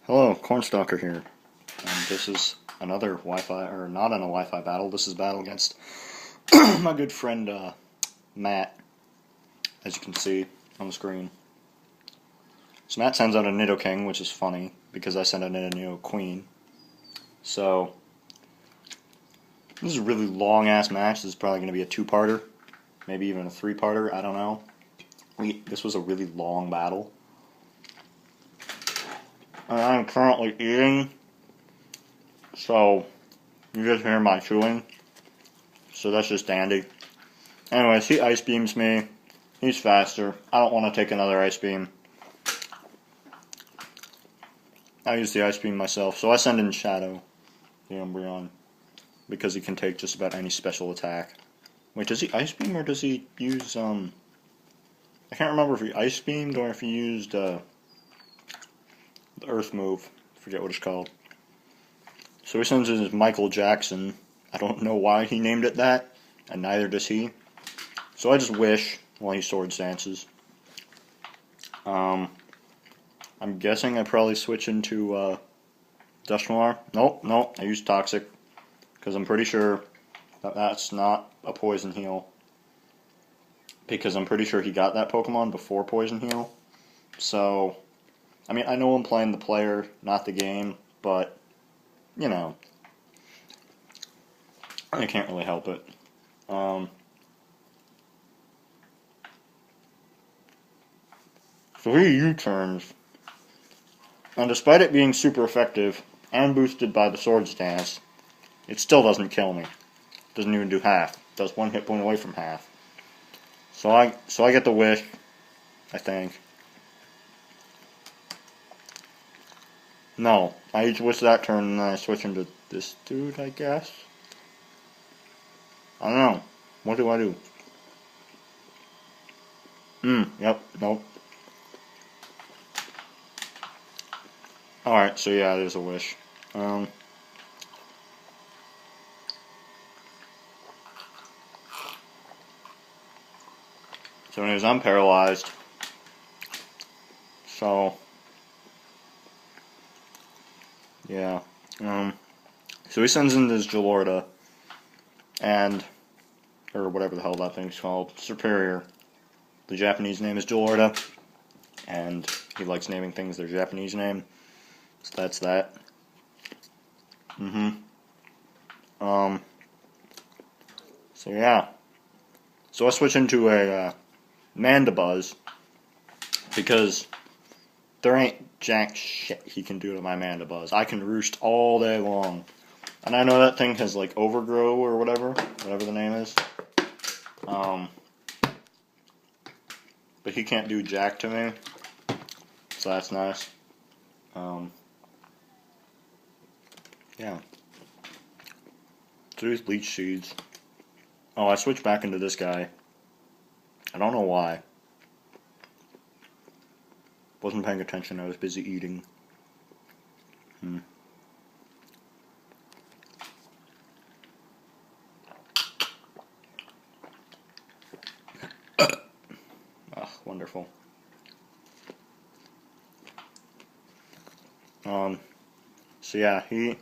Hello, Cornstalker here. And this is another Wi-Fi, or not in a Wi-Fi battle. This is a battle against my good friend Matt, as you can see on the screen. So Matt sends out a Nidoking, which is funny, because I sent out a Nidoqueen. So, this is a really long-ass match. This is probably going to be a two-parter, maybe even a three-parter, I don't know. This was a really long battle. I'm currently eating, so you just hear my chewing. So that's just dandy. Anyways, he ice beams me. He's faster. I don't want to take another ice beam. I use the ice beam myself, so I send in Shadow, the Umbreon, because he can take just about any special attack. Wait, does he ice beam or does he use I can't remember if he ice beamed or if he used the Earth move. I forget what it's called. So he sends in his Michael Jackson. I don't know why he named it that, and neither does he. So I just wish while he Swords Dances. I'm guessing I probably switch into Dusknoir. Nope, I use Toxic, because I'm pretty sure that that's not a Poison Heal. Because I'm pretty sure he got that Pokemon before Poison Heal. So, I mean, I know I'm playing the player, not the game, but, you know, I can't really help it. Three U-turns. And despite it being super effective and boosted by the Swords Dance, it still doesn't kill me. Doesn't even do half. It does one hit point away from half. So I get the wish, I think. No, I use wish that turn and then I switch into this dude, I guess. I don't know. What do I do? Yep, nope. Alright, so yeah, there's a wish. So anyways, I'm paralyzed. So, yeah. So he sends in this Gelorda, and, or whatever the hell that thing's called, Superior. The Japanese name is Gelorda, and he likes naming things their Japanese name. So that's that. So yeah. So I switch into a Mandibuzz, because there ain't jack shit he can do to my Mandibuzz. I can roost all day long. And I know that thing has like Overgrow or whatever the name is. But he can't do jack to me. So that's nice. Yeah. So these Leech Seeds. Oh, I switched back into this guy. I don't know why. Wasn't paying attention, I was busy eating. Wonderful. So yeah, he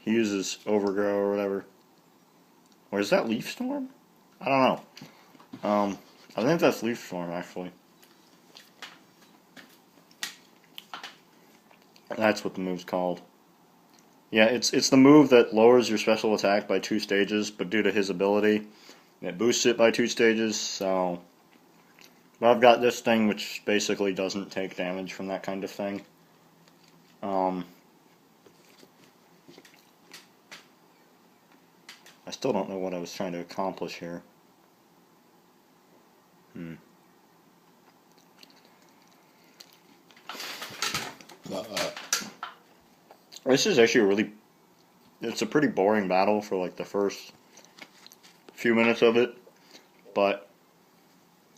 uses Overgrow or whatever. Or is that Leaf Storm? I don't know. I think that's Leaf Storm, actually. That's what the move's called. Yeah, it's the move that lowers your special attack by 2 stages, but due to his ability, it boosts it by 2 stages, so... But I've got this thing which basically doesn't take damage from that kind of thing. I still don't know what I was trying to accomplish here. This is actually it's a pretty boring battle for like the first few minutes of it, but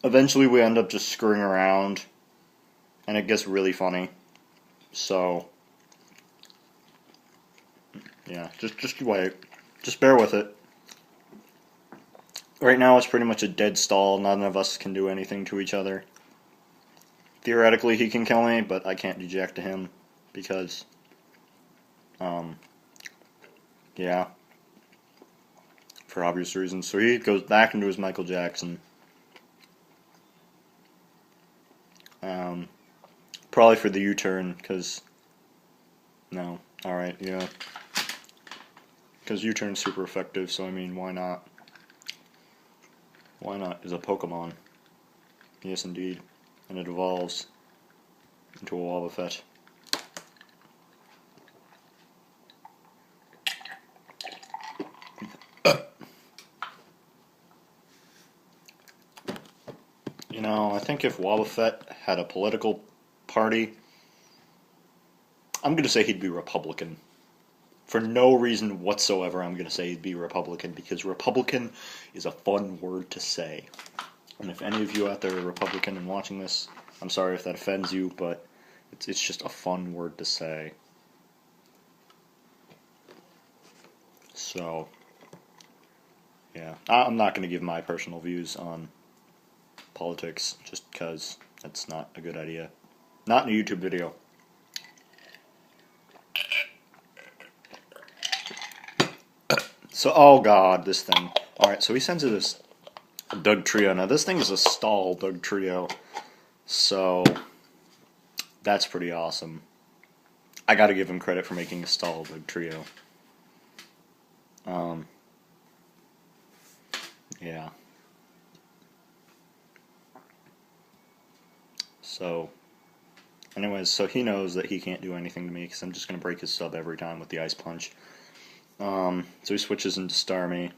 eventually we end up just screwing around, and it gets really funny. So, yeah, just wait. Just bear with it. Right now it's pretty much a dead stall. None of us can do anything to each other. Theoretically he can kill me, but I can't do jack to him, because, yeah, for obvious reasons. So he goes back into his Michael Jackson. Probably for the U-turn, because, no, alright, yeah. Because U-turn's super effective, so I mean, why not? Why not? It's a Pokemon. Yes, indeed. And it evolves into a Wobbuffet. You know, I think if Wobbuffet had a political party, I'm going to say he'd be Republican. For no reason whatsoever, I'm going to say he'd be Republican, because Republican is a fun word to say. And if any of you out there are Republican and watching this, I'm sorry if that offends you, but it's just a fun word to say. So, yeah. I'm not going to give my personal views on politics, just because that's not a good idea. Not in a YouTube video. So, oh god, this thing. Alright, so he sends it this Dugtrio. Now, this thing is a stall Dugtrio, so that's pretty awesome. I gotta give him credit for making a stall Dugtrio. Yeah. So, anyways, so he knows that he can't do anything to me, because I'm just gonna break his sub every time with the Ice Punch. So he switches into Starmie.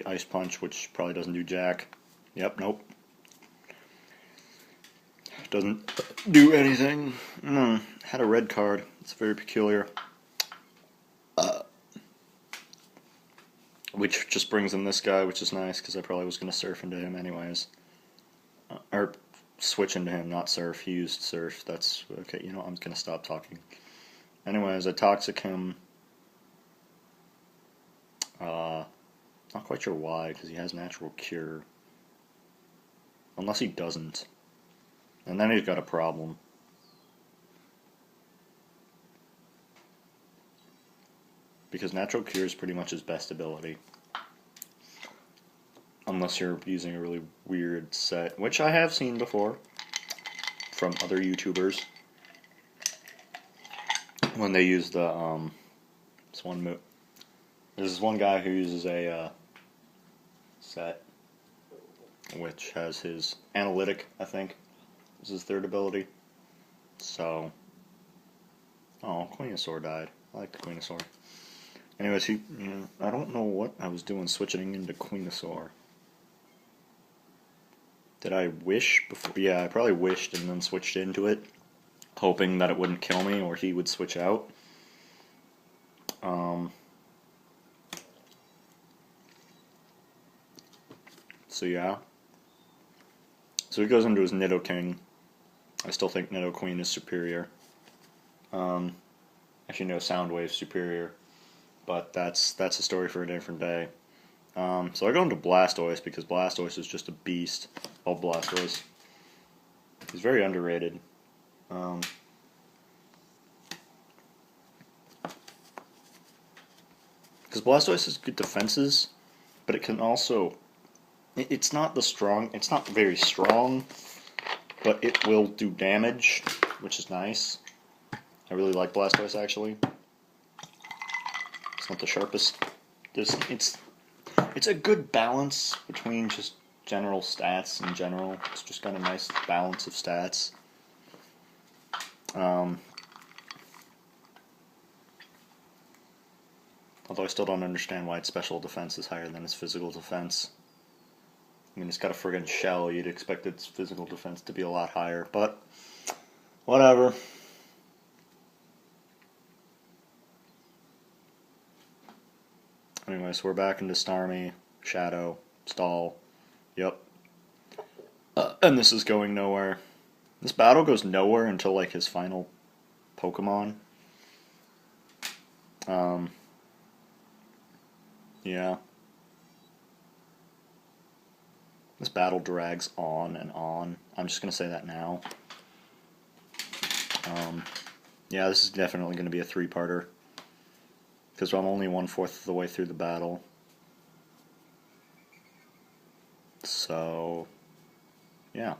Ice Punch, which probably doesn't do jack. Yep, nope. Doesn't do anything. Had a red card. It's very peculiar. Which just brings in this guy, which is nice, because I probably was going to surf into him anyways. Or switch into him, not surf. He used surf. That's okay. You know, I'm going to stop talking. Anyways, I Toxic him. Not quite sure why, because he has Natural Cure. Unless he doesn't. And then he's got a problem. Because Natural Cure is pretty much his best ability. Unless you're using a really weird set, which I have seen before from other YouTubers. When they use the, there's this one guy who uses a, set, which has his Analytic, I think, is his third ability. So, oh, Queenasaur died. I like the Queenasaur. Anyways, I don't know what I was doing switching into Queenasaur. Did I wish before? Yeah, I probably wished and then switched into it, hoping that it wouldn't kill me or he would switch out. So yeah. So he goes into his Nidoking. I still think Nidoqueen is superior. Actually, no, Soundwave's superior. But that's a story for a different day. So I go into Blastoise because Blastoise is just a beast. Oh, Blastoise. He's very underrated. Because Blastoise has good defenses, but it can also... It's not very strong, but it will do damage, which is nice. I really like Blastoise, actually. It's not the sharpest. It's a good balance between just general stats in general. It's just got a nice balance of stats. Although I still don't understand why its special defense is higher than its physical defense. I mean, it's got a friggin' shell. You'd expect its physical defense to be a lot higher, but whatever. Anyway, so we're back into Starmie, Shadow, Stall. Yep. And this is going nowhere. This battle goes nowhere until, like, his final Pokemon. Yeah. This battle drags on and on. I'm just going to say that now. Yeah, this is definitely going to be a three-parter, because I'm only 1/4 of the way through the battle. So, yeah.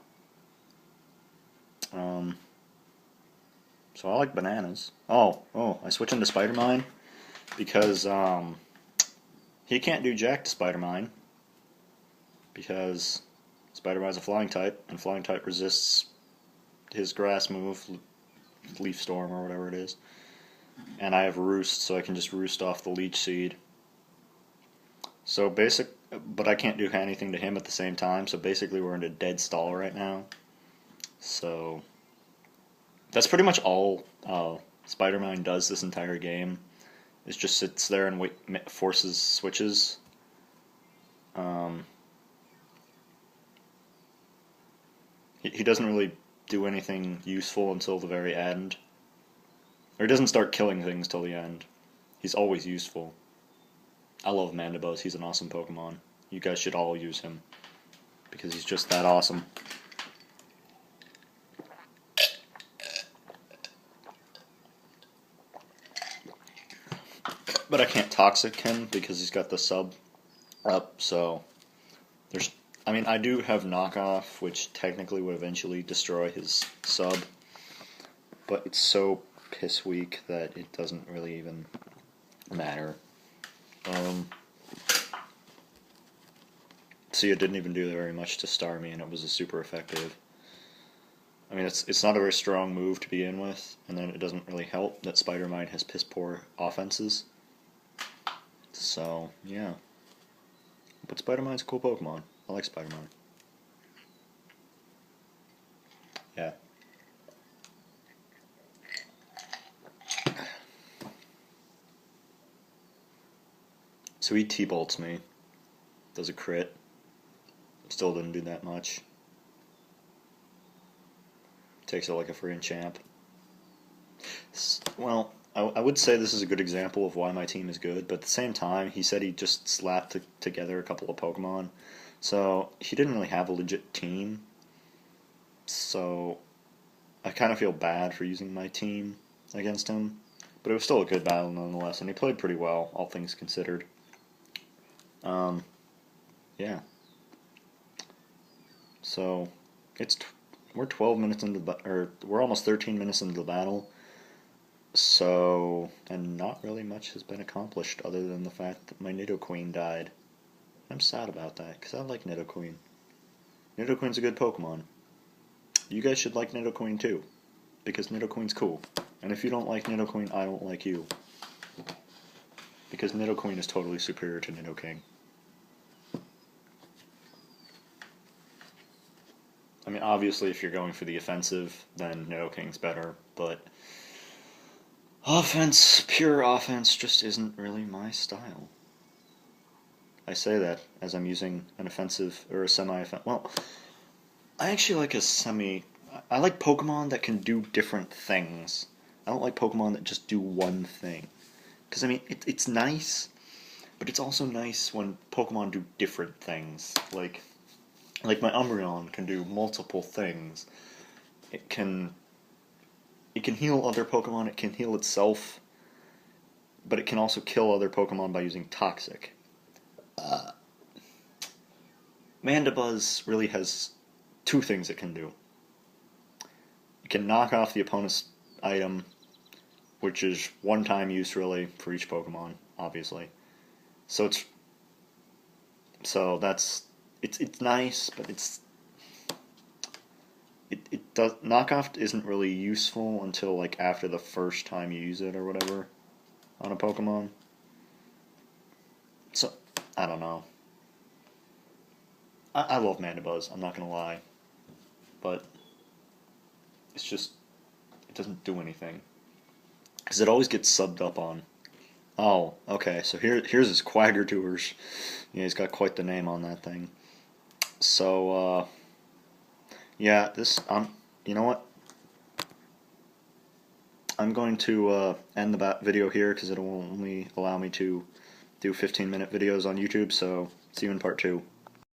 So I like bananas. Oh, I switch into Spider-Mine because he can't do jack to Spider-Mine because Spider-Mine's a flying type, and flying type resists his grass move, Leaf Storm or whatever it is. And I have Roost, so I can just Roost off the Leech Seed. So but I can't do anything to him at the same time, so basically we're in a dead stall right now. So that's pretty much all Spider-Man does this entire game. It just sits there and forces switches. He doesn't really do anything useful until the very end. Or he doesn't start killing things till the end. He's always useful. I love Mandibuzz. He's an awesome Pokemon. You guys should all use him because he's just that awesome. But I can't Toxic him because he's got the sub up, so I do have Knockoff, which technically would eventually destroy his sub, but it's so piss weak that it doesn't really even matter. See, it didn't even do very much to star me, and it was super effective. I mean, it's not a very strong move to begin with, and then it doesn't really help that Spider-Mine has piss poor offenses. So, yeah. But Spider-Mine's a cool Pokemon. I like Spider-Mine. Yeah. So he T-bolts me. Does a crit. Still didn't do that much. Takes it like a free champ. Well, I would say this is a good example of why my team is good, but at the same time, he said he just slapped together a couple of Pokemon. So he didn't really have a legit team. So I kind of feel bad for using my team against him. But it was still a good battle nonetheless, and he played pretty well, all things considered. Yeah. So we're 12 minutes into we're almost 13 minutes into the battle. So, and not really much has been accomplished other than the fact that my Nidoqueen died. I'm sad about that, because I like Nidoqueen. Nidoqueen's a good Pokemon. You guys should like Nidoqueen too, because Nidoqueen's cool. And if you don't like Nidoqueen, I don't like you. Because Nidoqueen is totally superior to Nidoking. I mean, obviously, if you're going for the offensive, then Nidoking's better, but pure offense just isn't really my style. I say that as I'm using an offensive or a semi-offensive. Well, I actually like I like Pokemon that can do different things. I don't like Pokemon that just do one thing. Because, I mean, it's nice, but it's also nice when Pokemon do different things. Like my Umbreon can do multiple things. It can heal other Pokemon, it can heal itself, but it can also kill other Pokemon by using Toxic. Mandibuzz really has two things it can do. It can knock off the opponent's item, which is one-time use really for each Pokemon, obviously. So it's nice, but it does knockoff isn't really useful until like after the first time you use it or whatever on a Pokemon. So I don't know. I love Mandibuzz, I'm not gonna lie, but it's just it doesn't do anything because it always gets subbed up on. Oh, okay. So here's his Quagger Tours. Yeah, he's got quite the name on that thing. So yeah, you know what? I'm going to end the video here because it will only allow me to do 15-minute videos on YouTube. So see you in part 2.